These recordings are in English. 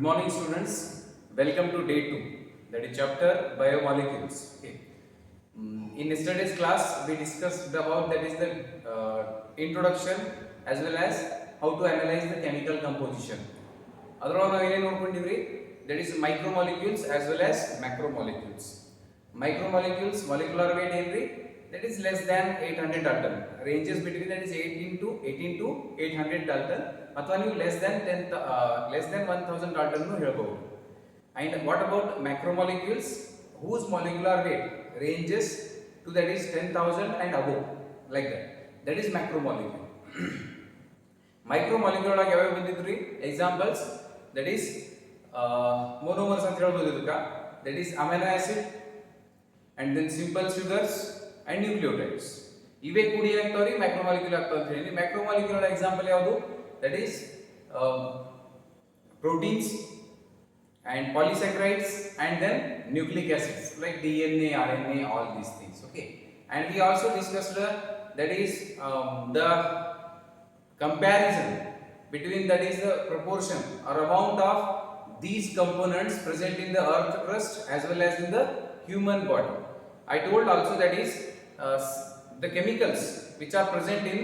Good morning, students. Welcome to day 2, that is chapter biomolecules. Okay. In yesterday's class, we discussed about that is the introduction as well as how to analyze the chemical composition. ಅದರೊಳಗೆ ನಾವು ಏನೇನು ನೋಡ್ಕೊಂಡಿವ್ರಿ, that is micromolecules as well as macromolecules. Micromolecules molecular weight ಏನ್ರಿ, that is less than 800 Dalton. Ranges between that is 18 to 800 Dalton. ಅಥವಾ ನೀವು less than 1000 Dalton ನು ಹೇಳ್ಬಹುದು. And what about macromolecules whose molecular weight ranges to that is 10,000 and above, like that. That is macromolecule. Micromolecule ಒಳಗೆ ಯಾವ್ಯಾವ ಬಂದಿದ್ರಿ examples, that is monomers ಅಂತ ಹೇಳ್ಬೋದು ಇದಕ್ಕ, that is amino acid and then simple sugars and nucleotides. ಇವೇ ಕೂಡಿ ಏನಾಗ್ತಾವ್ರಿ macromolecule ಆಗ್ತಾವ ಅಂತ ಹೇಳಿ. ಮ್ಯಾಕ್ರೋಮಾಲಿಕ್ಯೂಲ್ ಎಕ್ಸಾಂಪಲ್ ಯಾವುದು, that is proteins and polysaccharides and then nucleic acids like DNA, RNA, all these things. Okay, and we also discussed that is the comparison between that is the proportion or amount of these components present in the earth crust as well as in the human body. I told also that is the chemicals which are present in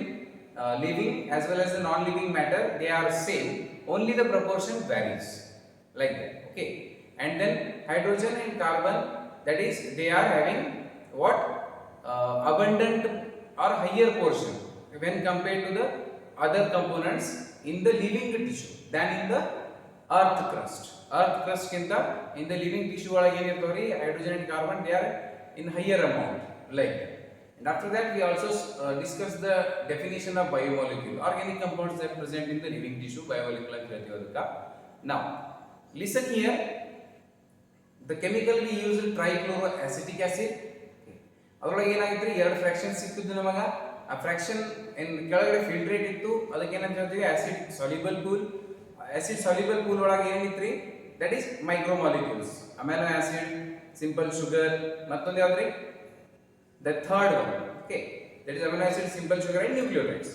living as well as the non-living matter, they are same, only the proportion varies, like that. Okay, and then hydrogen and carbon, that is they are having what abundant or higher portion when compared to the other components in the living tissue than in the earth crust. Earth crust kinta in the living tissue ಒಳಗೆ ಏನಿರ್ತಾವ್ರಿ hydrogen and carbon, they are in higher amount, like that. And after that we also discussed the definition of biomolecule, organic compounds that present in the living tissue, biomolecule ಅಂತ ಹೇಳ್ತೀವಿ ಅದಕ್ಕ. Now listen here, the chemical we use trichloroacetic acid. ಅದರೊಳಗೆ ಏನಾಗಿತ್ತು, ಎರಡು fraction ಸಿಕ್ಕಿದ್ದು ನಮಗ. ಆ fraction ಕೆಳಗಡೆ ಫಿಲ್ಟ್ರೇಟ್ ಇತ್ತು, ಅದಕ್ಕೆ ಏನಂತ ಹೇಳ್ತೀವಿ acid soluble pool. Acid soluble pool ಒಳಗೆ ಏನಿತ್ರಿ, that is micromolecules, amino acid, simple sugar, ಮತ್ತೊಂದು ಯಾವ್ದ್ರಿ, the third one. Okay, that is amino acid, simple sugar and nucleotides.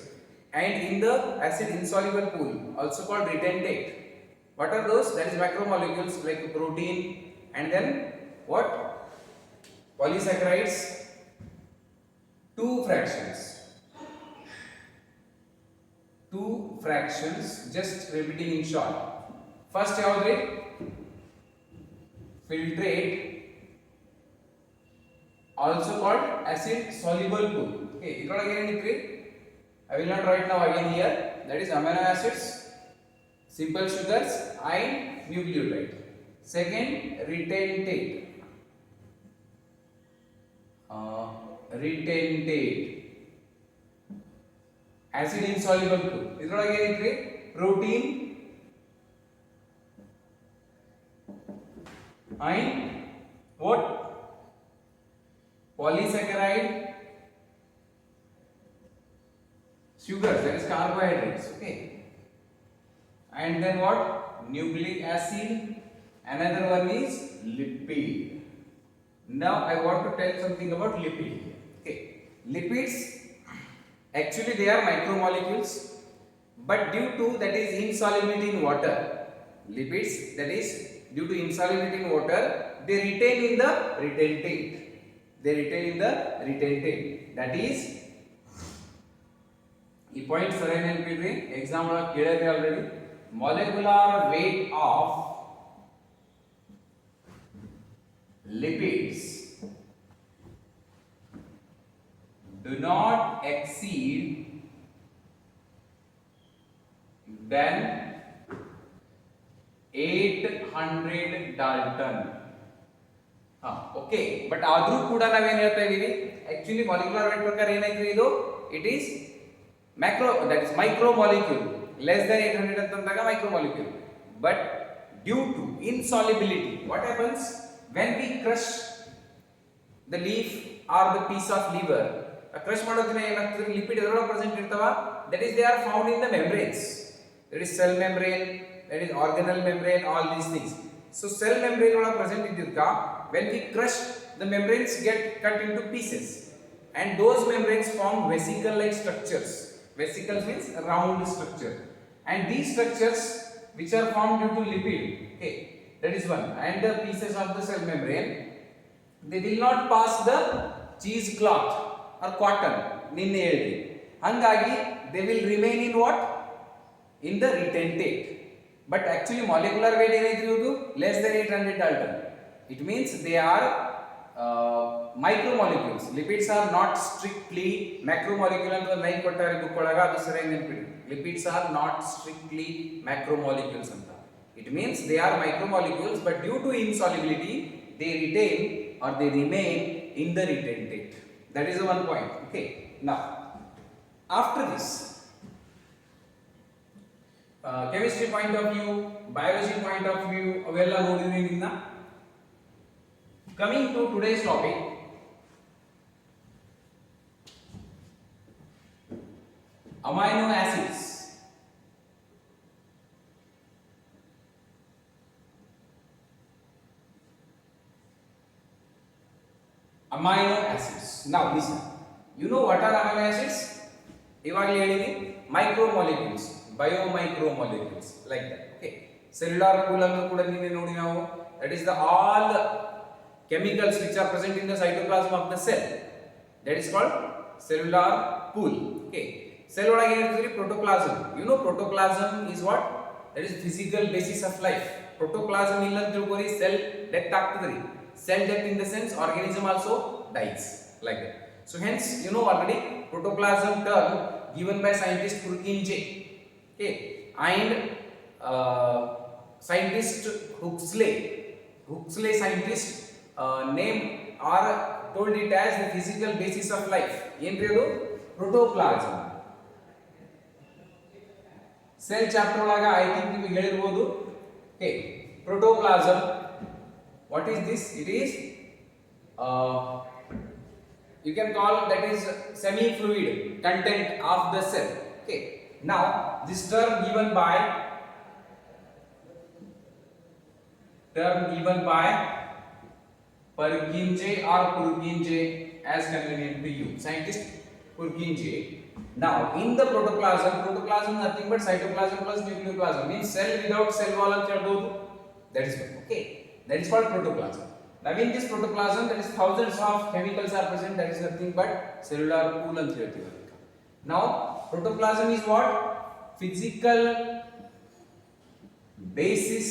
And in the acid insoluble pool, also called retentate, what are those? That is macromolecules like protein and then what, polysaccharides, two fractions, just repeating in short. First yaudri, filtrate, also called acid soluble pool. Okay, idrolage ಏನೈತ್ರಿ, I will not write now again here. That is amino acids, simple sugars and nucleotide. Second, retentate. Acid insoluble pool. idrolage ಏನೈತ್ರಿ, protein and what, polysaccharide, sugars, that is carbohydrates. Okay, and then what, nucleic acid, another one is lipid. Now I want to tell something about lipid. Okay, lipids actually they are micromolecules, but due to that is insolubility in water, lipids, that is due to insolubility in water, they retain in the retentate. That is, ಈ point ಸರಿ ನೆನಪಿಡ್ರಿ, exam ಒಳಗೆ ಕೇಳಿದ್ರಿ already. Molecular weight of lipids do not exceed than 800 Dalton. Okay, but ಆದ್ರೂ ಕೂಡ ನಾವೇನ್ ಹೇಳ್ತಾ ಇದೀವಿ, actually molecular wait ಪ್ರಕಾರ ಏನಾಯ್ತು ಇದು, it is macro, that is micromolecule, less than 800 ಅಂತಂದಾಗ micromolecule. But due to insolubility, what happens when we crush the leaf or the piece of liver, crush ಮಾಡೋದ್ರಿಂದ ಏನಾಗ್ತದೆ, ಲಿಪಿಡ್ ಎದ್ರೊಳಗೆ ಪ್ರೆಸೆಂಟ್ ಇರ್ತಾವ, that is they are found in the membranes, that is cell membrane, that is organelle membrane, all these things. So cell membrane ಒಳಗೆ present ಇದ್ದಿದ್ಕ, when we crush, the membranes get cut into pieces and those membranes form vesicle like structures. Vesicles means round structure, and these structures which are formed due to lipid. Okay, that is one. And the pieces of the cell membrane, they will not pass the cheesecloth or cotton. ನಿನ್ನೆ ಹೇಳಿದ್ವಿ. ಹಂಗಾಗಿ they will remain in what? In the retentate. But actually molecular weight ಏನೈತಿ ಇವುದು less than 800 Dalton. It means they are micromolecules. Lipids are not strictly macromolecule ಅಂತ ನೈ ಕೊಟ್ಟಾರೆ book ಒಳಗ, ಅದು ಸರಿಯಾಗಿ ನೆನಪಿಡಿ. Lipids are not strictly macromolecules ಅಂತ. It means they are micromolecules, but due to insolubility they retain or they remain in the retentate. That is the one point. Okay, now after this chemistry point of view, biology point of view avella nodidre ninna. Coming to today's topic, amino acids. Amino acids. Now listen. You know what are amino acids? Ivagli helini micromolecules, biomicromolecules, like that. Okay. Cellular pool annu kuda ninne nodi navu. That is the all chemicals which are present in the cytoplasm of the cell. That is called cellular pool. Okay. Cell ಒಳಗೆ ಏನಿರ್ತದೆ protoplasm. You know protoplasm is what? That is physical basis of life. Protoplasm ಇಲ್ಲ ಅಂತ ತಿಳ್ಕೊರಿ cell death ಆಗ್ತದ್ರಿ. Cell death in the sense organism also dies, like that. So hence you know already protoplasm term given by scientist Purkinje, okay, and scientist Huxley scientist name or told it as the physical basis of life. ಏನ್ರಿ ಅದು protoplasm. Cell chapter ಒಳಗ I think ನಿಮಗೆ ಹೇಳಿರಬಹುದು. Okay, protoplasm. What is this? It is you can call that is semi-fluid content of the cell. Okay. Now this term given by Purkinje or Purkinje as convenient to you. Scientist Purkinje. Now in the protoplasm nothing but cytoplasm plus nucleoplasm, means cell without cell wall anta helbodu. That is one. Okay. That is called protoplasm. Now in this protoplasm there is thousands of chemicals are present. That is nothing but cellular pool anta helತೀವಿ. Now protoplasm is what? Physical basis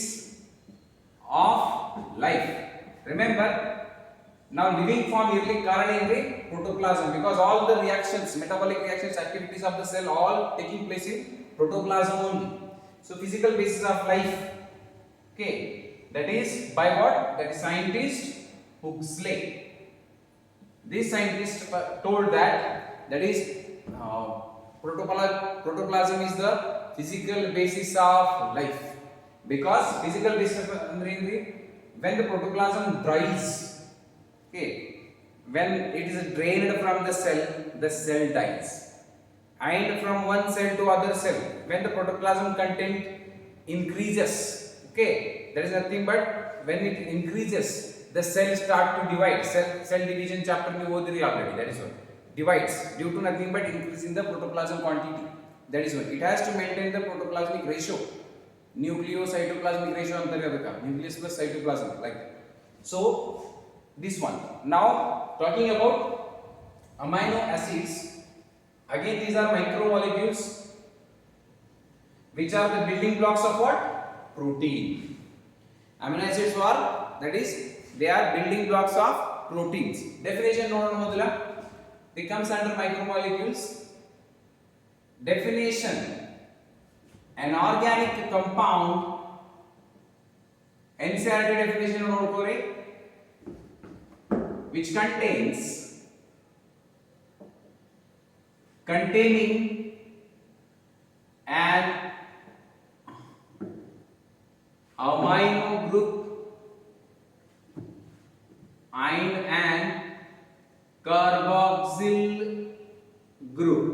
of life. Remember, now living form irli ಕಾರಣ ಏನ್ರಿ? Protoplasm, because all the reactions, metabolic reactions, activities of the cell all taking place in protoplasm only. So physical basis of life. Okay. That is by what? That is scientist Huxley. This scientist told that is protoplasm is the physical basis of life, because physical basis andre when the protoplasm dries, okay, when it is drained from the cell dies, and from one cell to other cell when the protoplasm content increases, okay, that is nothing but when it increases the cell start to divide. Cell division chapter you odiri already. That is what divides due to nothing but increase in the protoplasm quantity. That is what it has to maintain the protoplasmic ratio, nucleocytoplasmic ratio anತಾರೆ ಅದಕ್ಕೆ, nucleus plus cytoplasm, like that. So this one. Now talking about amino acids, again these are micromolecules which are the building blocks of what? Protein. Amino acids are, that is they are building blocks of proteins. Definition ನೋಡೋಣ ಮೊದಲ. It comes under micromolecules. Definition: an organic compound. NCERT definition ನೋಡ್ಕೋರಿ, which containing an amino group and an carboxyl group.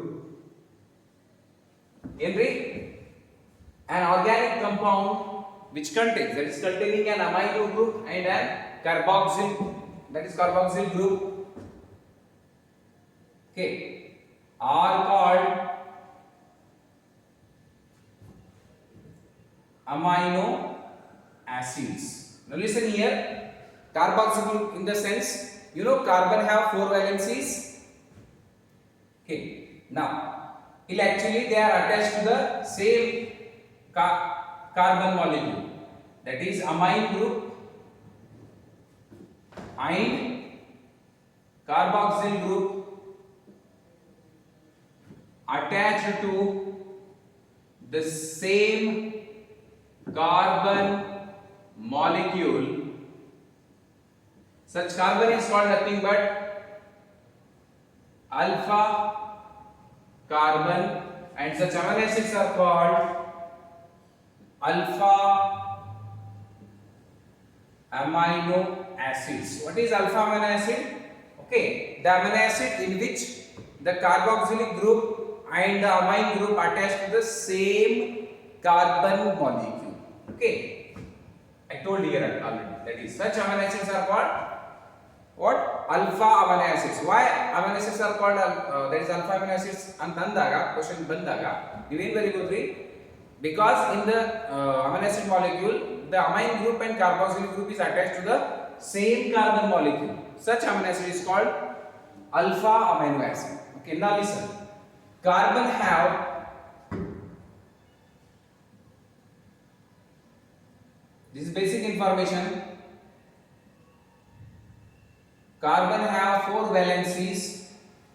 Henry, an organic compound which contains, that is containing an amino group and an carboxyl, that is carboxyl group, okay, are called amino acids. Now listen here, carboxyl in the sense, you know carbon have 4 valencies. Okay, now actually they are attached to the same carbon molecule, that is amine group and carboxyl group attached to the same carbon molecule. Such carbon is called nothing but alpha carbon, and such amino acids are called alpha amino acids. What is alpha amino acid? Okay, the amino acid in which the carboxylic group and the amine group attached to the same carbon molecule. Okay, I told you here already, that is such amino acids are called what? Alpha amino acids. Why amino acids are called that is alpha amino acids antandaga question bandaga you will very good read, because in the amino acid molecule the amine group and carboxylic group is attached to the same carbon molecule. Such amino acid is called alpha amino acid. Okay, now listen, carbon have this is basic information. Carbon have 4 valencies.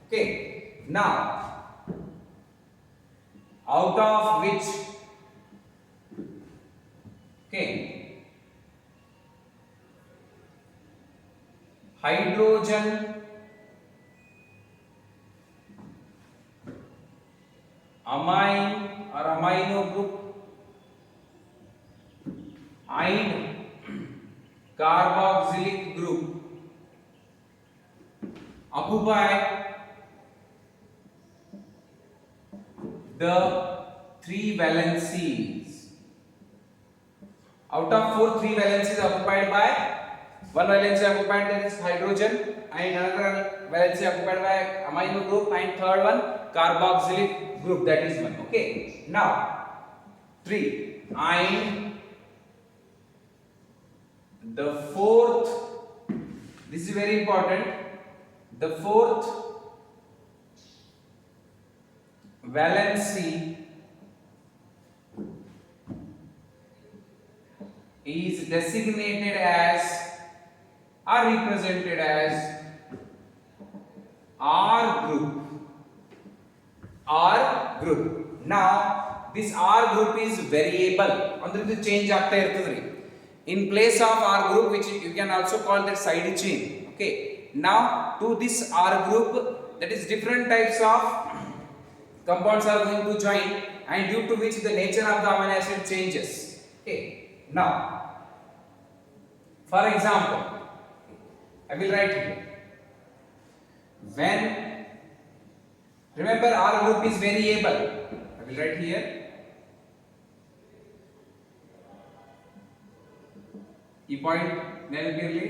Okay, now out of which, okay, hydrogen amine or amino group and carboxylic group occupy the 3 valencies. Out of 4, 3 valencies occupied by, one valency occupied, that is hydrogen, and another valency occupied by amino group, and third one carboxylic group, that is one. Okay, now 3 and the fourth, this is very important, the fourth valency is designated as or represented as R group. R group. Now this R group is variable, andre ಇದು change ಆಗ್ತಾ ಇರ್ತದೆ. In place of R group, which you can also call that side chain. Okay, now to this R group, that is different types of compounds are going to join, and due to which the nature of the amino acid changes. Okay, now for example, I will write here, when, remember R group is variable, I will write here, key point very clearly,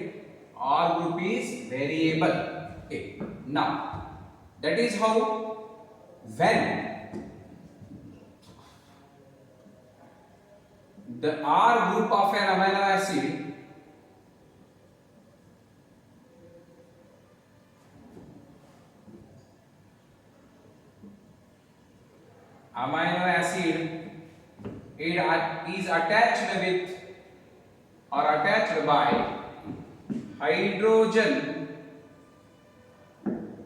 R group is variable. Okay, now that is how when the R group of an amino acid it is attached with or attached by hydrogen.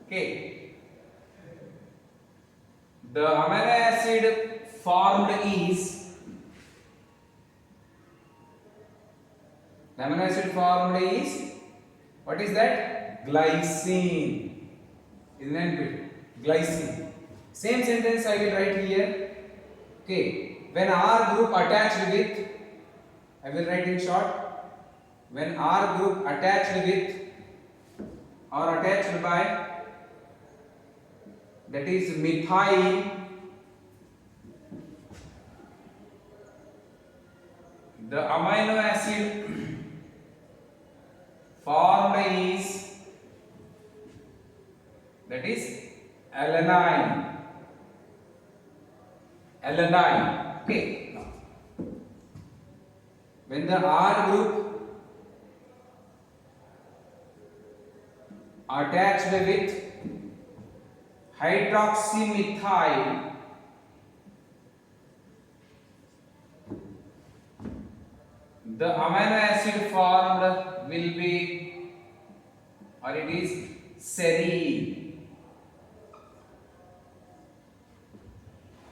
Okay, the amino acid formed is what is that? Glycine. Isn't it? Glycine. Same sentence I will write here. Okay, when R group attached with, I will write in short, when R group attached with or attached by, that is methyl, the amino acid formed is, that is alanine. Okay, when the R group attached with hydroxymethyl, the amino acid formed will be, or it is serine.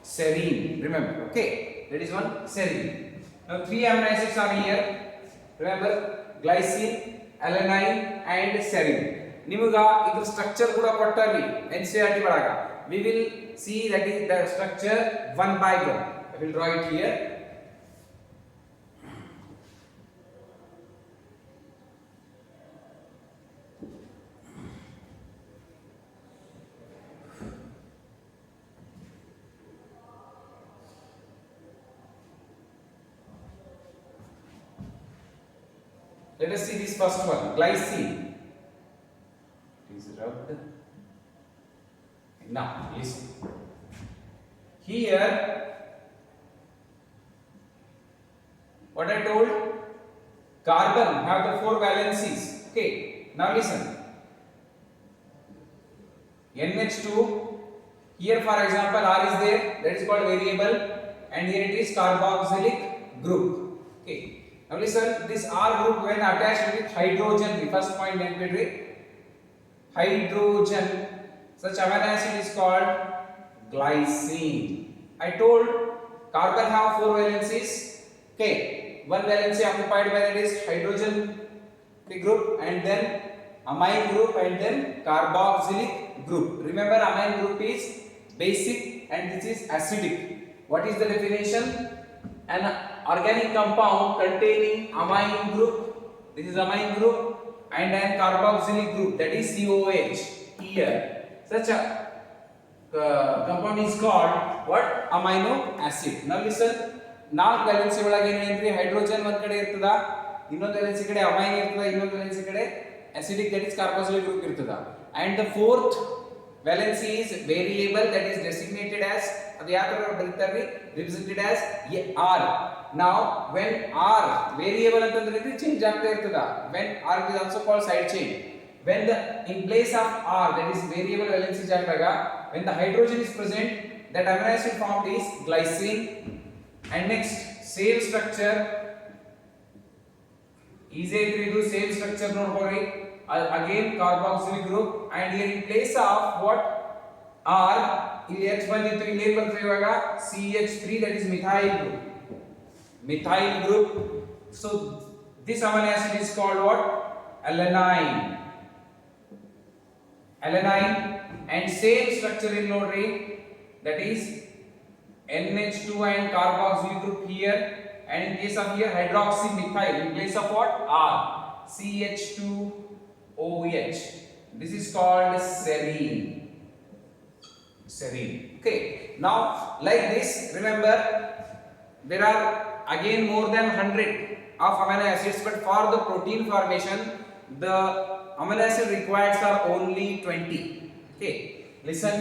Serine, remember, okay, that is one serine. Now three amino acids are here, remember, glycine, alanine and serine. ನಿಮಗ ಇದರ structure ಕೂಡ ಕೊಟ್ಟರಿ NCERT ಒಳಗ. We will see that is the structure one by one. I will draw it here. Let us see this first one, glycine. It is rubbed. Now, listen. Here, what I told, carbon have the 4 valencies. Okay, now listen. NH2, here for example R is there, that is called variable, and here it is carboxylic group. Okay. Now listen, this R group when attached with hydrogen, the first point identified, hydrogen, such amino acid is called glycine. I told carbon have 4 valencies. Okay, one valency occupied by that is hydrogen group, and then amine group, and then carboxylic group. Remember, amine group is basic and this is acidic. What is the definition? An organic compound containing amine group, this is amine group, and then carboxylic group, that is COH. Here such a compound is called what? Amino acid. Now listen, ನಾಲ್ಕು valency ಒಳಗೆ ಏನೇನ್ರಿ hydrogen ಒಂದ್ ಕಡೆ ಇರ್ತದ, ಇನ್ನೊಂದು valency ಕಡೆ amine ಇರ್ತದ, ಇನ್ನೊಂದು valency ಕಡೆ acidic, that is carboxylic group ಇರ್ತದ, and the fourth valency is variable, that is designated as, ಅದು ಯಾವ ತರ ಬರೀತಾರೆ, represented as R. Now when R variable ಅಂತಂದ್ರೆ ಇದು ಚೇಂಜ್ ಆಗ್ತಾ ಇರ್ತದ, when R is also called side chain. When the in place of R, that is variable valency ಜಾಗದಾಗ, when the hydrogen is present, that amino acid formed is glycine. And next, same structure, easy ಇದು same structure ನೋಡ್ಕೊರಿ, again carboxylic group, and here in place of what R, ಇಲ್ಲಿ H ಬಂದಿತ್ತು, ಇಲ್ಲಿ ಏನು ಬರ್ತದೆ ಇವಾಗ CH3, that is methyl group. Methyl group. So this amino acid is called what? Alanine. Alanine. And same structure in nodri, that is NH2 and carboxylic group here, and in case of here hydroxymethyl, in place of what? R, CH2OH. This is called serine. Serine. Okay, now like this, remember there are again more than 100 of amino acids, but for the protein formation the amino acid required are only 20. Okay, listen,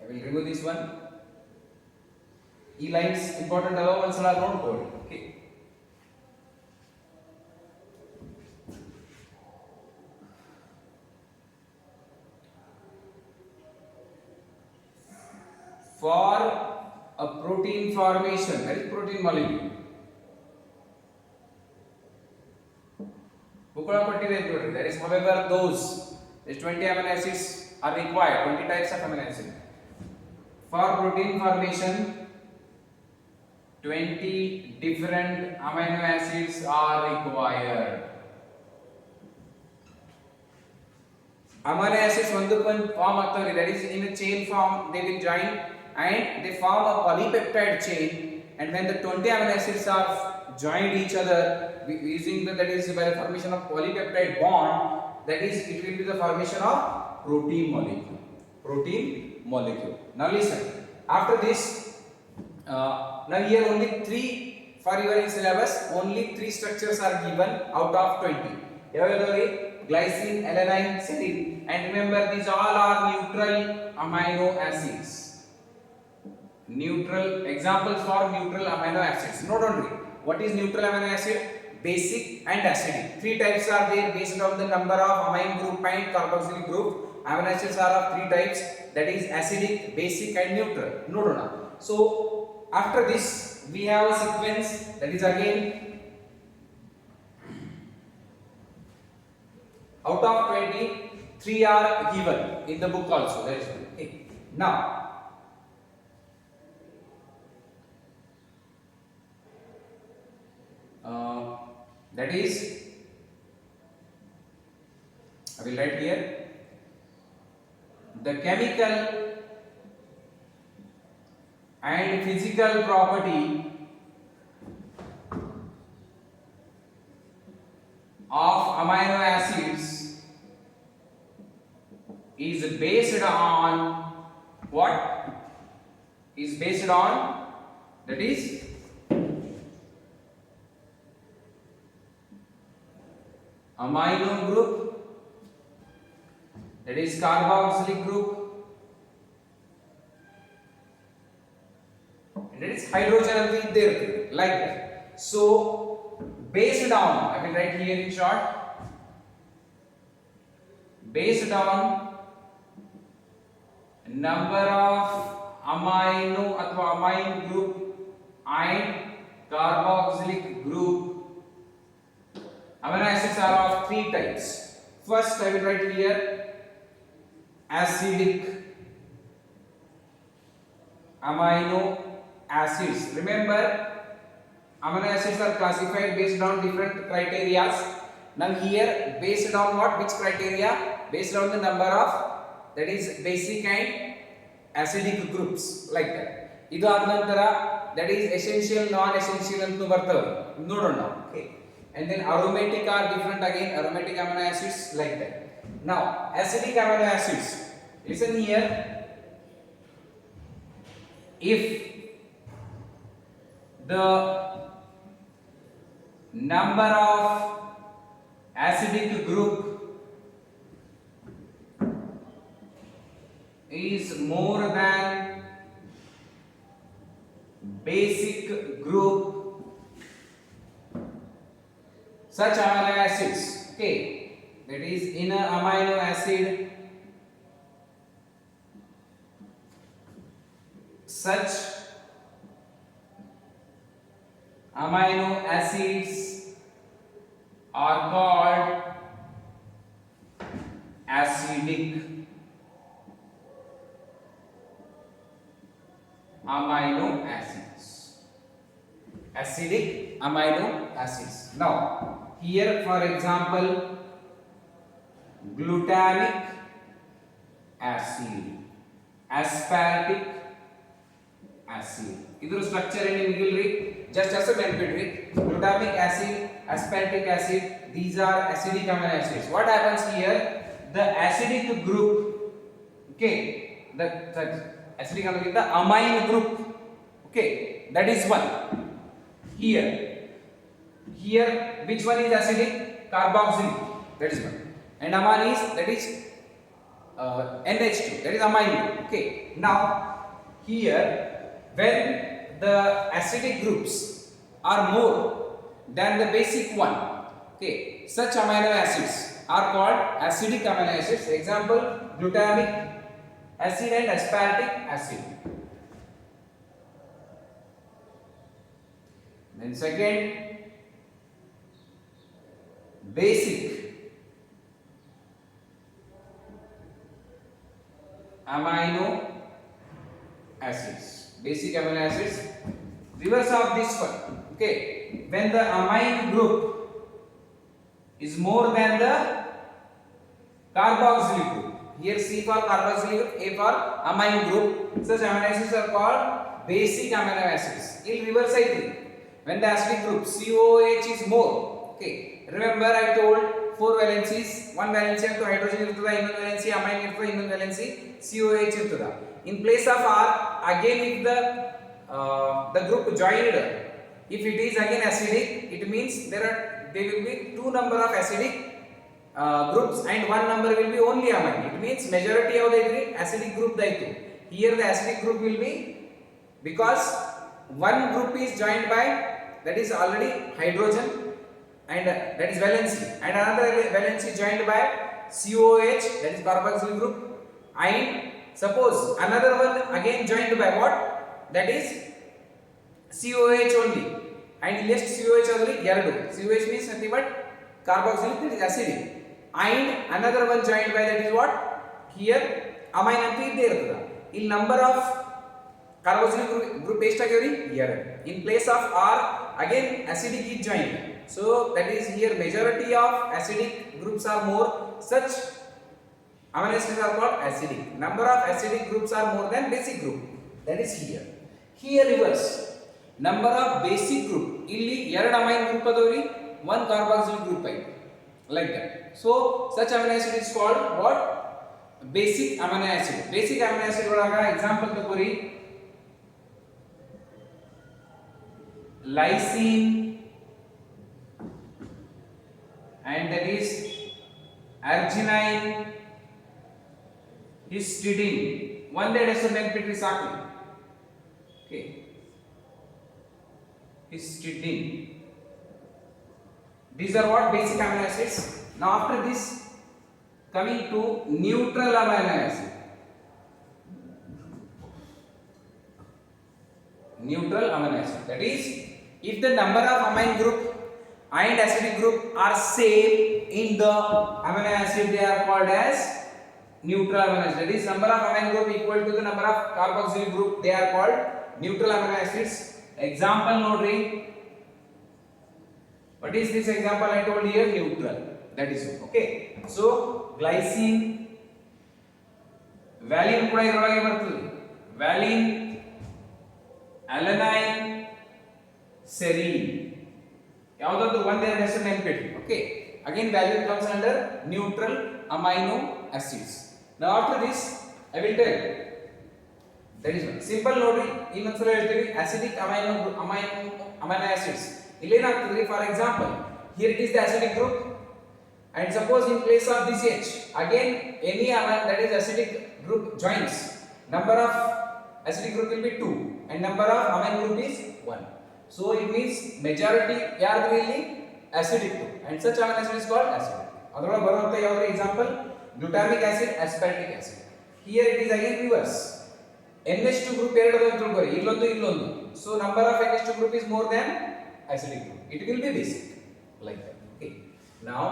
I will remove this one. E lines important allow once are not code. Okay, for a protein formation, that is protein molecule, that is however those 20 amino acids are required, 20 types of amino acid. For protein formation 20 different amino acids are required. Amino acids ಒಂದಕ್ಕೊಂದು form ಆಗ್ತವೆ, that is in a chain form they will join and they form a polypeptide chain, and when the 20 amino acids are joined each other using the, that is by the formation of polypeptide bond, that is it will be the formation of protein molecule. Protein molecule. Now listen, after this now here only 3 for your syllabus, only 3 structures are given out of 20. Yavyadari? Glycine, alanine, serine, and remember these all are neutral amino acids. Neutral examples for neutral amino acids. Not only what is neutral amino acid, basic and acidic. Three types are there based on the number of amine group and carboxylic group. Amino acids are of three types, that is acidic, basic and neutral. No. So after this we have a sequence, that is again out of 20, 3 are given in the book also. That is one. Okay. Now that is, I will write here, the chemical and physical property of amino acids is based on what? Is based on, that is amino group, that is carboxylic group, and that is hydrogen will be there, like that. So based on, I will write here in short, based on number of amino अथवा amine group and carboxylic group, amino acids are of three types. First I will write here acidic amino acids. Remember, amino acids are classified based on different criteria. Now here based on what? Which criteria? Based on the number of, that is basic and acidic groups, like that. Idu aad nantara, that is essential, non-essential antu bartave. Nodona. Okay. And then aromatic are different again, aromatic amino acids, like that. Now acidic amino acids, listen here, if the number of acidic group is more than basic group, such amino acids, okay, that is in a amino acid, such amino acids are called acidic amino acids. Acidic amino acids. Now here for example glutamic acid, aspartic acid. Idhar structure and migilri just as a benefit. Glutamic acid, aspartic acid, these are acidic amino acids. What happens here? The acidic group, okay, the acidic amino acid, the amine group, okay, that is one. Here which one is acidic? Carboxylic, that is one, and amine is, that is NH2, that is amine group. Okay, now here when the acidic groups are more than the basic one, okay, such amino acids are called acidic amino acids. Example, glutamic acid and aspartic acid. Then second, basic amino acids. Basic amino acids, reverse of this one, okay, when the amine group is more than the carboxylic group. Here C for carboxylic group, A for amine group. Such amino acids are called basic amino acids. In reverse I think, when the acidic group COOH is more, okay, remember I told 4 valencies, 1 valency to hydrogen irthuda, ಇನ್ನೊಂದು valency amine irthuda, ಇನ್ನೊಂದು valency COOH irthuda. In place of R, again if the group joined, if it is again acidic, it means there will be 2 number of acidic groups and 1 number will be only amine. It means majority of the acidic group daitu. Here the acidic group will be because one group is joined by, that is already hydrogen, and that is valency, and another valency joined by COH, that is carboxyl group, and suppose another one again joined by what, that is COH only, and list COH only ಎರಡು. COH means nothing but carboxylic, that is acidic, and another one joined by, that is what, here amine ಅಂತ ಇದ್ದೇ ಇರ್ತದ. ಇಲ್ಲಿ number of carboxylic group ಎಷ್ಟಾಗ್ಯಾವ್ರಿ, ಎರಡು. in place of R again acidic is joined, so that is here majority of acidic groups are more, such amino acids are called acidic. Number of acidic groups are more than basic group, that is here. Here reverse, number of basic group, ಇಲ್ಲಿ ಎರಡು amine group ಅದವ್ರಿ, one carboxyl group ಐತಿ, like that. So such amino acid is called what, basic amino acid. Basic amino acid ಒಳಗ example ತಗೋರಿ, lysine, and that is arginine, histidine. ಒಂದೇ ಹೆಸರು ನೆನಪಿಟ್ರಿ ಸಾಕು. Okay, histidine. These are what, basic amino acids. Now after this, coming to neutral amino acid. Neutral amino acid, that is if the number of amine group and acidic group are same in the amino acid, they are called as neutral amino acid. That is number of amine group equal to the number of carboxyl group, they are called neutral amino acids. Example nodri, what is this example I told here, neutral, that is okay. So glycine, valine ಕೂಡ ಇದರೊಳಗೆ ಬರ್ತದೆ, valine, alanine, serine, ಯಾವುದಾದ್ರು ಒಂದೆರಡು ಹೆಸರು ನೆನಪಿಟ್ರಿ. Okay, again value comes under neutral amino acids. Now after this I will tell, that is one simple ನೋಡ್ರಿ, ಇನ್ನೊಂದ್ಸಲ ಹೇಳ್ತೀವಿ, acidic amino acids. ಇಲ್ಲಿ ಏನಾಗ್ತದೆ, for example here it is the acidic group, and suppose in place of this H again any amine, that is acidic group joins, number of acidic group will be 2 and number of amine group is 1. So it means majority ಯಾರ್ದು ಇಲ್ಲಿ acidic group, and such amino acid is called acidic. ಅದರೊಳಗೆ ಬರುವಂತ ಯಾವ್ದು example, glutamic acid, aspartic acid. Here it is again reverse, NH2 group ಎರಡು ಅದ ಅಂತ ತಿಳ್ಕೊರಿ, ಇಲ್ಲೊಂದು, so number of NH2 group is more than acidic group, it will be basic, like that. Okay, now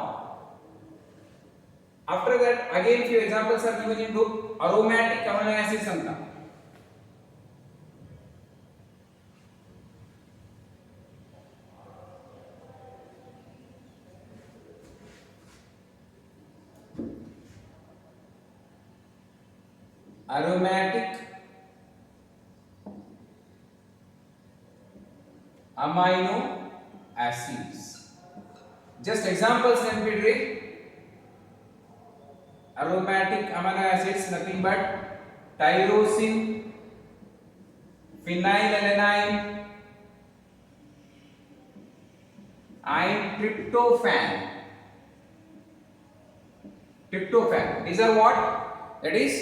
after that again few examples are given in book, aromatic amino acids anta. Aromatic amino acids, just examples ನೆನಪಿಡ್ರಿ. aromatic amino acids nothing but tyrosine, phenylalanine and tryptophan. These are what, that is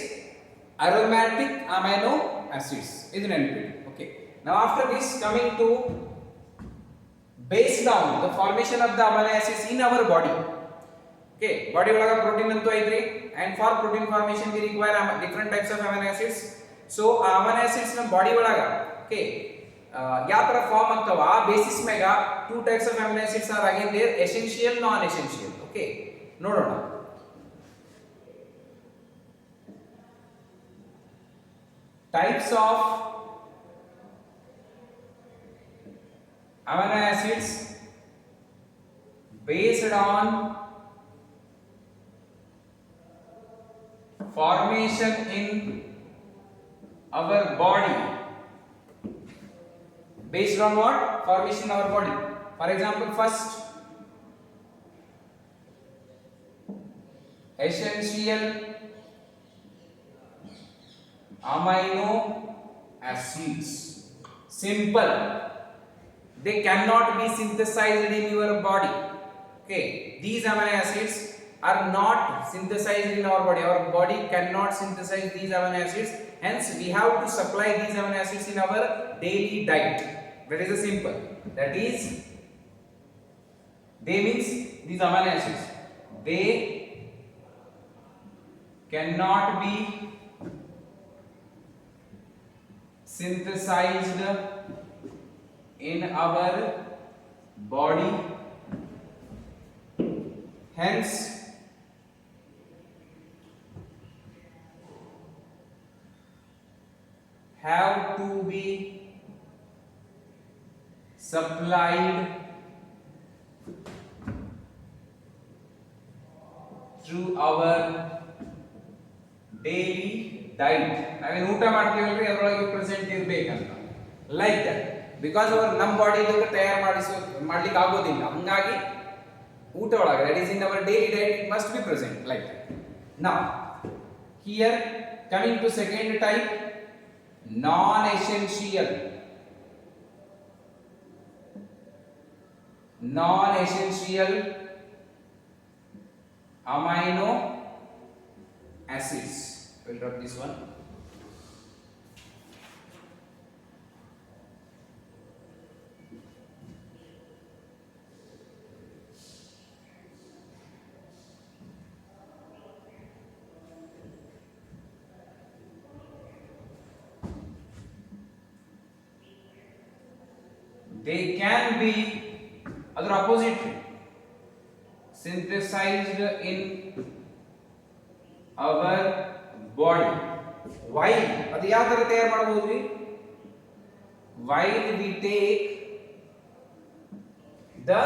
aromatic amino acids. Is ನೆನಪಿಡಿ. Okay, now after this coming to base down the formation of the amino acids in our body. Okay, body ಒಳಗ protein ಅಂತೂ ಐತ್ರಿ, and for protein formation we require different types of amino acids. So amino acids ನಮ್ಮ body ಒಳಗ okay ಯಾವ ತರ form ಆಗ್ತಾವ, ಆ basis ಮ್ಯಾಗ two types of amino acids are again there, essential, non essential. Okay, ನೋಡೋಣ. Types of amino acids based on formation in our body. Based on what? Formation in our body. For example, first essential amino acids. Simple, they cannot be synthesized in your body. Okay, these amino acids are not synthesized in our body. Our body cannot synthesize these amino acids. Hence, we have to supply these amino acids in our daily diet. That is a simple. That is, they means these amino acids. They cannot be synthesized in our body. Hence, have to be supplied through our daily diet. I mean, ಊಟ ಮಾಡ್ತೀವಲ್ರಿ ಅದರೊಳಗೆ present ಇರಬೇಕಂತ like that because our ನಮ್ಮ body ತಯಾರು ಮಾಡ್ಲಿಕ್ಕೆ ಆಗೋದಿಲ್ಲ, ಹಂಗಾಗಿ ಊಟ ಒಳಗೆ that is in our daily diet it must be present like that. Now here coming to second type, non-essential amino acids. We'll drop this one. They can be other opposite synthesized in our body. Why? ಅದು ಯಾವ ತರ ತಯಾರು ಮಾಡಬಹುದು? While we take the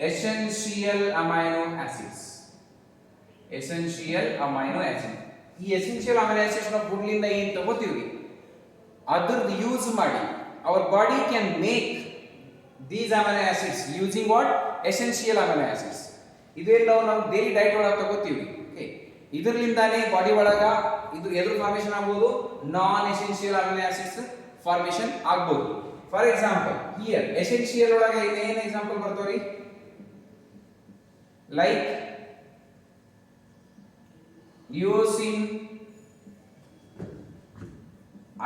essential amino acids. Essential amino acids. ಈ essential amino acids ನಾವು ಫುಡ್ಲಿಂದ ಏನು ತಗೋತೀವಿ ಅದರದ್ದು ಯೂಸ್ ಮಾಡಿ our body can make these amino acids using what? Essential amino acids. ಇದೆಲ್ಲ ನಾವು ಡೈಲಿ ಡೈಟ್ ಒಳಗೆ ತಗೋತೀವಿ. ಓಕೆ, ಇದರಿಂದಾನೇ ಬಾಡಿ ಒಳಗ ಇದು ಎದ್ರ ಫಾರ್ಮೇಷನ್ ಆಗಬಹುದು? Non essential amino acids formation ಆಗಬಹುದು. ಫಾರ್ ಎಕ್ಸಾಂಪಲ್ ಹಿಯರ್ ಎಸೆನ್ಷಿಯಲ್ ಒಳಗೆ ಏನು ಎಕ್ಸಾಂಪಲ್ ಬರ್ತಾವ್ರಿ? Like leucine,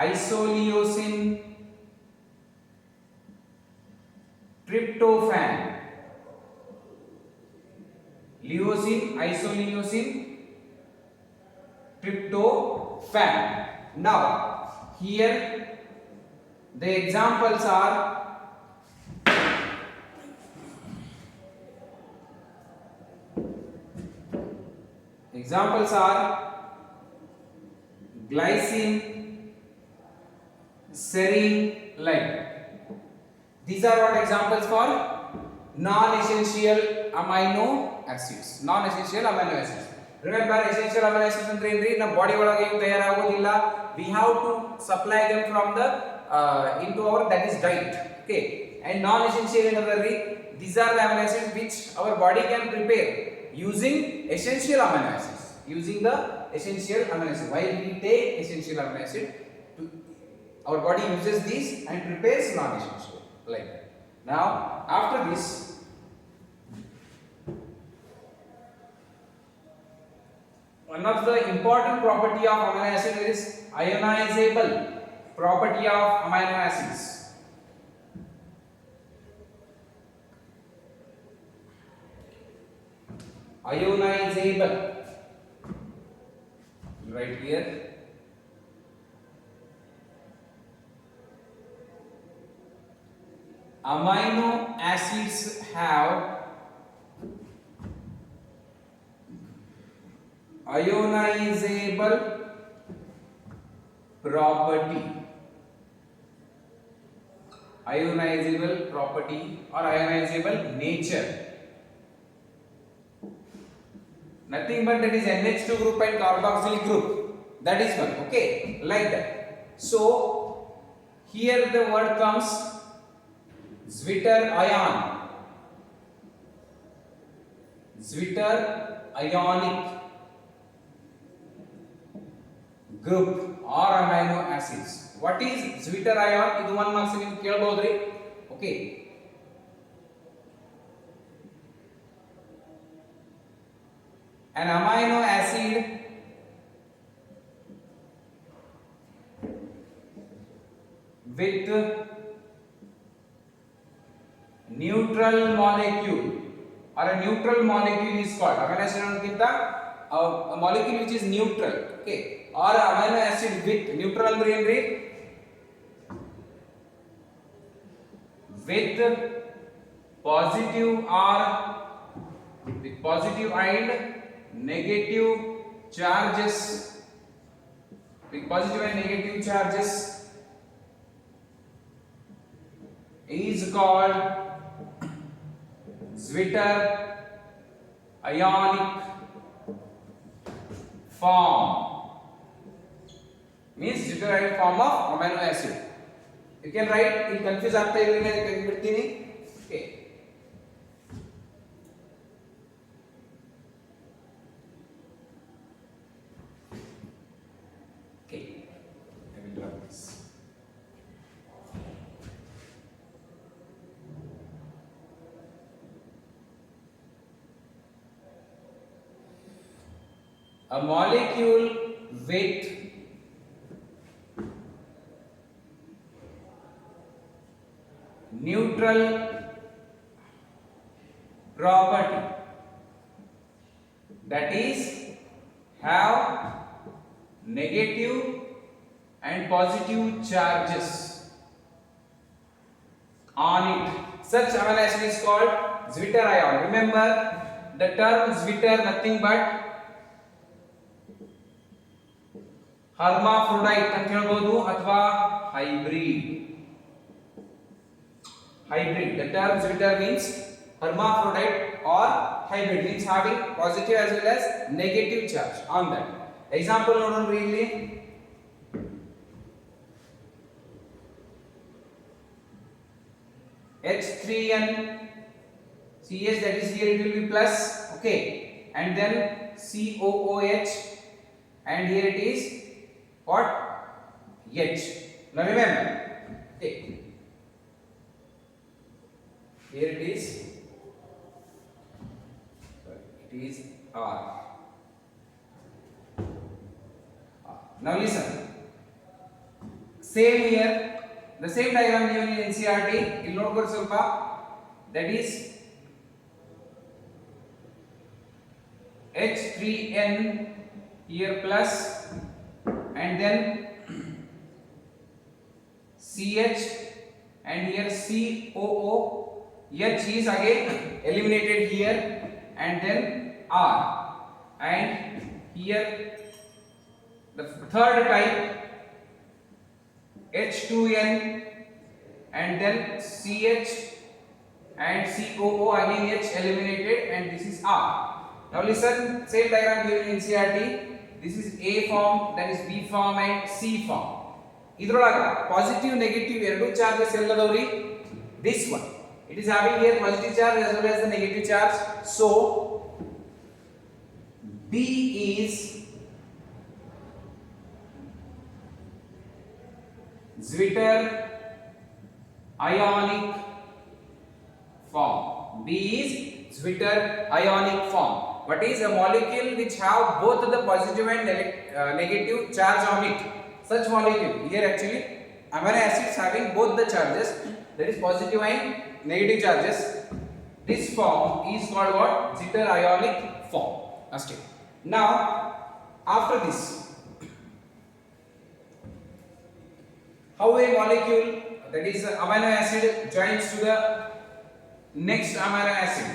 isoleucine, tryptophan, leucine, isoleucine, tryptophan. Now here the examples are glycine, serine, like these are what examples for non-essential amino acids. Non-essential amino acids. Remember, essential amino acids ಅಂದ್ರೆ ಏನ್ರಿ? ನಮ್ಮ body ಒಳಗೆ ಏನು ತಯಾರಾಗೋದಿಲ್ಲ. We have to supply them from the into our that is diet. Okay. And non-essential ಏನದರಿ? These are the amino acids which our body can prepare using essential amino acids. Using the essential amino acids. While we take essential amino acid, our body uses these and prepares non-essential. Like that. Now after this, one of the important property of amino acid is ionizable property of amino acids. Ionizable, right here. Amino acids have ionizable property. Ionizable property or ionizable nature. Nothing but that is NH2 group and carboxylic group. That is one. Okay, like that. So here the word comes Zwitter ion, Zwitter ionic group or amino acids. What is Zwitter ion? Idu one marks ನೀವು ಕೇಳಬಹುದ್ರಿ. Okay, an amino acid with neutral molecule, or a neutral molecule is called amino acid ankinta a molecule which is neutral, okay, or amino acid with neutral andre enri with positive or with positive and negative charges, with positive and negative charges is called Zwitter ionic form, means Zwitter ionic form of amino acid. You can write, you confuse ಆಗ್ತಾ ಇದ್ರೆ ನಾನು ಬಿಡ್ತೀನಿ. Okay, okay, I will draw this. A molecule with neutral property, that is have negative and positive charges on it, such amino acid is called Zwitter ion. Remember the term Zwitter nothing but hermaphrodite ಅಂತ ಹೇಳಬಹುದು ಅಥವಾ hybrid. Hybrid, the term Zwitter means hermaphrodite or hybrid, means having positive as well as negative charge on that. Example ನೋಡೋಣ ಇಲ್ಲಿ H3N CH, that is here it will be plus, okay, and then COOH, and here it is what? H. Now remember, okay, here it is R. Now listen, same here, the same diagram given in NCERT, ಇಲ್ಲಿ ನೋಡ್ಕೊಳ್ಳಿ ಸ್ವಲ್ಪ, that is H3N here plus, and then CH, and here COO, H is again eliminated here, and then R, and here the third type H2N, and then CH and COO, again H eliminated, and this is R. Now listen, same diagram given in NCERT. This is A form, that is B form and C form. ಇದ್ರೊಳಗ positive negative ಎರಡು charges ಎಲ್ಲದವ್ರಿ, this one it is having here positive charge as well as the negative charge, so B is Zwitter ionic form. B is Zwitter ionic form. What is a molecule which have both the positive and negative charge on it? Such molecule here actually amino acids having both the charges, that is positive and negative charges. This form is called what? Zwitter ionic form. Understand? Now after this, how a molecule, that is amino acid, joins to the next amino acid,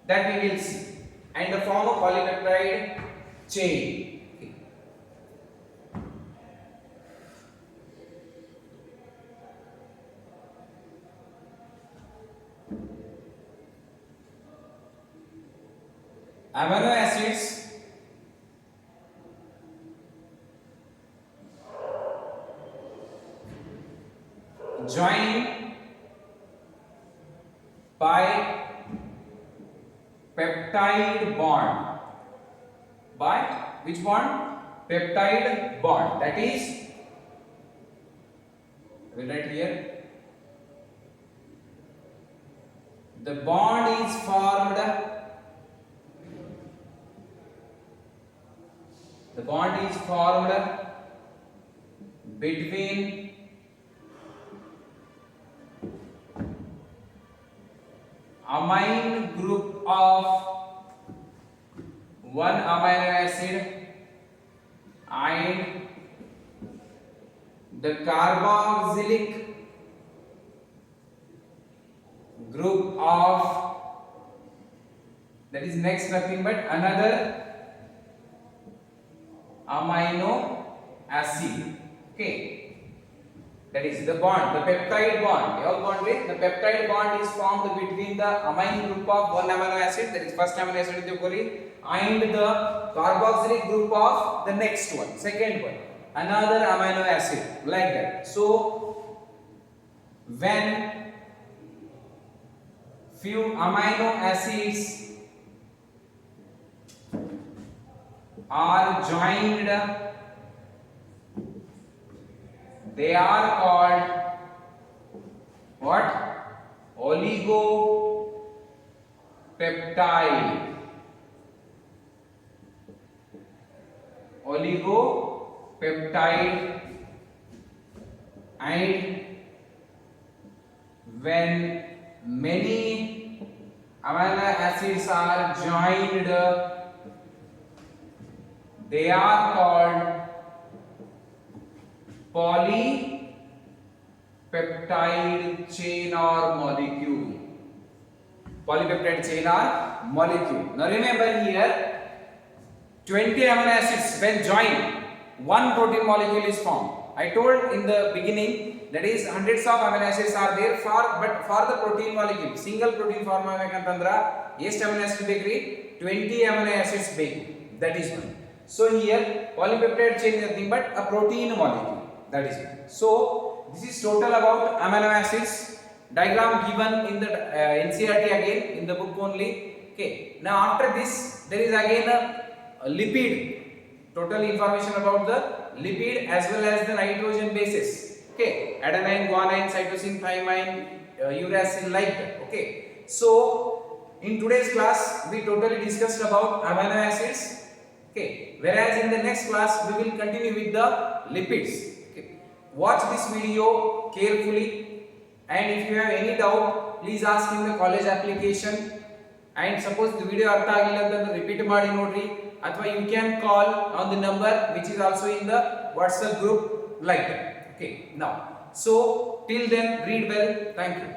that we will see, and the form of polypeptide chain. Amino acids join by peptide bond. By which bond? Peptide bond. That is, I will write here, the bond is formed The bond is formed between amine group of one amino acid and the carboxylic group of, that is next nothing but another amino acid. Okay, that is the bond, the peptide bond. All bond with the peptide bond is formed between the amine group of one amino acid, that is first amino acid and the carboxylic group of the next one, second one, another amino acid, like that. So when few amino acids are joined, they are called what? Oligopeptide. Oligopeptide. And when many amino acids are joined, they are called polypeptide chain or molecule. Polypeptide chain or molecule. Now remember here, 20 amino acids when joined, one protein molecule is formed. I told in the beginning, that is hundreds of amino acids are there but for the protein molecule, single protein form agಬೇಕಂತಂದ್ರ ಎಷ್ಟು amino acids ಬೇಕ್ರಿ? 20 amino acids ಬೇಕು. That is one. So here polypeptide chain is nothing but a protein molecule. That is one. So this is total about amino acids. Diagram given in the NCERT again, in the book only. Okay. Now after this there is again a lipid. Total information about the lipid as well as the nitrogen bases. Okay, adenine, guanine, cytosine, thymine, uracil, like that. Okay, so in today's class we totally discussed about amino acids. Okay, whereas in the next class we will continue with the lipids. Okay, watch this video carefully, and if you have any doubt, please ask in the college application. And suppose the video artha agilla antandre repeat ಮಾಡಿ ನೋಡ್ರಿ, ಅಥವಾ you can call on the number which is also in the WhatsApp group, like that. Okay, now so till then read well. Thank you.